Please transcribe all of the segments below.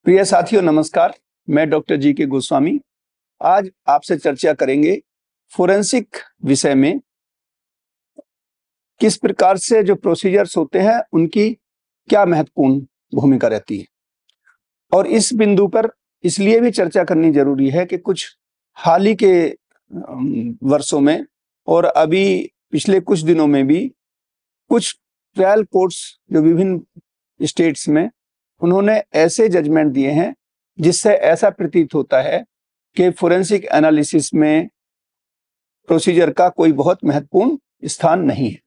प्रिय साथियों नमस्कार, मैं डॉक्टर जी के गोस्वामी आज आपसे चर्चा करेंगे फोरेंसिक विषय में। किस प्रकार से जो प्रोसीजर्स होते हैं उनकी क्या महत्वपूर्ण भूमिका रहती है, और इस बिंदु पर इसलिए भी चर्चा करनी जरूरी है कि कुछ हाल ही के वर्षों में और अभी पिछले कुछ दिनों में भी कुछ ट्रायल कोर्ट्स जो विभिन्न स्टेट्स में उन्होंने ऐसे जजमेंट दिए हैं जिससे ऐसा प्रतीत होता है कि फोरेंसिक एनालिसिस में प्रोसीजर का कोई बहुत महत्वपूर्ण स्थान नहीं है।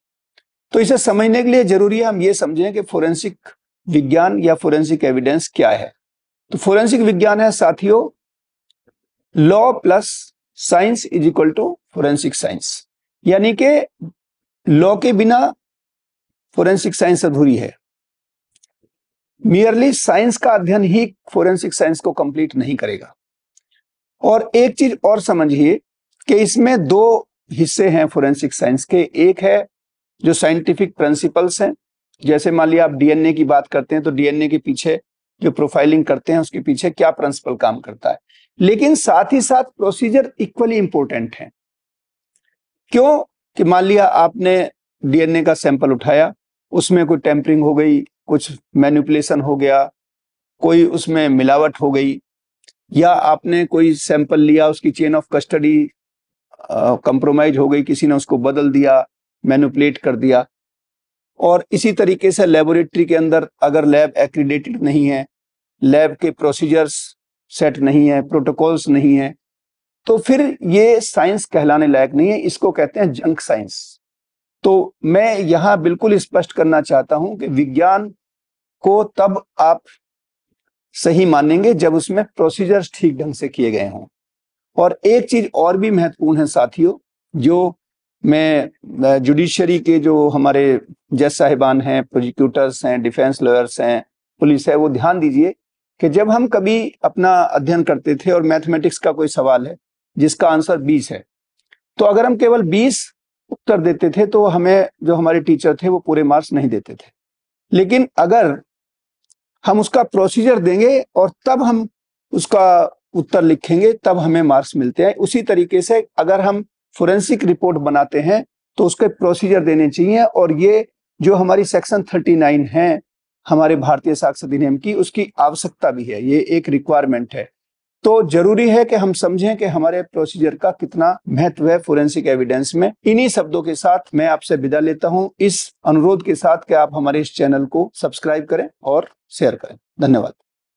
तो इसे समझने के लिए जरूरी है हम ये समझें कि फोरेंसिक विज्ञान या फोरेंसिक एविडेंस क्या है। तो फोरेंसिक विज्ञान है साथियों, law plus science is equal to forensic science, यानी कि लॉ के बिना फोरेंसिक साइंस अधूरी है। मियरली साइंस का अध्ययन ही फोरेंसिक साइंस को कंप्लीट नहीं करेगा। और एक चीज और समझिए कि इसमें दो हिस्से हैं फोरेंसिक साइंस के। एक है जो साइंटिफिक प्रिंसिपल्स हैं, जैसे मान लिया आप डीएनए की बात करते हैं तो डीएनए के पीछे जो प्रोफाइलिंग करते हैं उसके पीछे क्या प्रिंसिपल काम करता है, लेकिन साथ ही साथ प्रोसीजर इक्वली इंपॉर्टेंट है। क्यों कि मान लिया आपने डीएनए का सैंपल उठाया, उसमें कोई टेम्परिंग हो गई, कुछ मैनिपुलेशन हो गया, कोई उसमें मिलावट हो गई, या आपने कोई सैंपल लिया उसकी चेन ऑफ कस्टडी कंप्रोमाइज हो गई, किसी ने उसको बदल दिया, मैनिपुलेट कर दिया। और इसी तरीके से लेबोरेटरी के अंदर अगर लैब एक्रीडेटेड नहीं है, लैब के प्रोसीजर्स सेट नहीं है, प्रोटोकॉल्स नहीं है, तो फिर ये साइंस कहलाने लायक नहीं है, इसको कहते हैं जंक साइंस। तो मैं यहां बिल्कुल स्पष्ट करना चाहता हूं कि विज्ञान को तब आप सही मानेंगे जब उसमें प्रोसीजर्स ठीक ढंग से किए गए हों। और एक चीज और भी महत्वपूर्ण है साथियों, जो मैं जुडिशरी के जो हमारे जज साहिबान हैं, प्रोसिक्यूटर्स हैं, डिफेंस लॉयर्स हैं, पुलिस है, वो ध्यान दीजिए कि जब हम कभी अपना अध्ययन करते थे और मैथमेटिक्स का कोई सवाल है जिसका आंसर 20 है, तो अगर हम केवल 20 उत्तर देते थे तो हमें जो हमारे टीचर थे वो पूरे मार्क्स नहीं देते थे। लेकिन अगर हम उसका प्रोसीजर देंगे और तब हम उसका उत्तर लिखेंगे तब हमें मार्क्स मिलते हैं। उसी तरीके से अगर हम फोरेंसिक रिपोर्ट बनाते हैं तो उसके प्रोसीजर देने चाहिए, और ये जो हमारी सेक्शन 39 है हमारे भारतीय साक्ष्य अधिनियम की, उसकी आवश्यकता भी है, ये एक रिक्वायरमेंट है। तो जरूरी है कि हम समझें कि हमारे प्रोसीजर का कितना महत्व है फोरेंसिक एविडेंस में। इन्हीं शब्दों के साथ मैं आपसे विदा लेता हूं, इस अनुरोध के साथ कि आप हमारे इस चैनल को सब्सक्राइब करें और शेयर करें। धन्यवाद।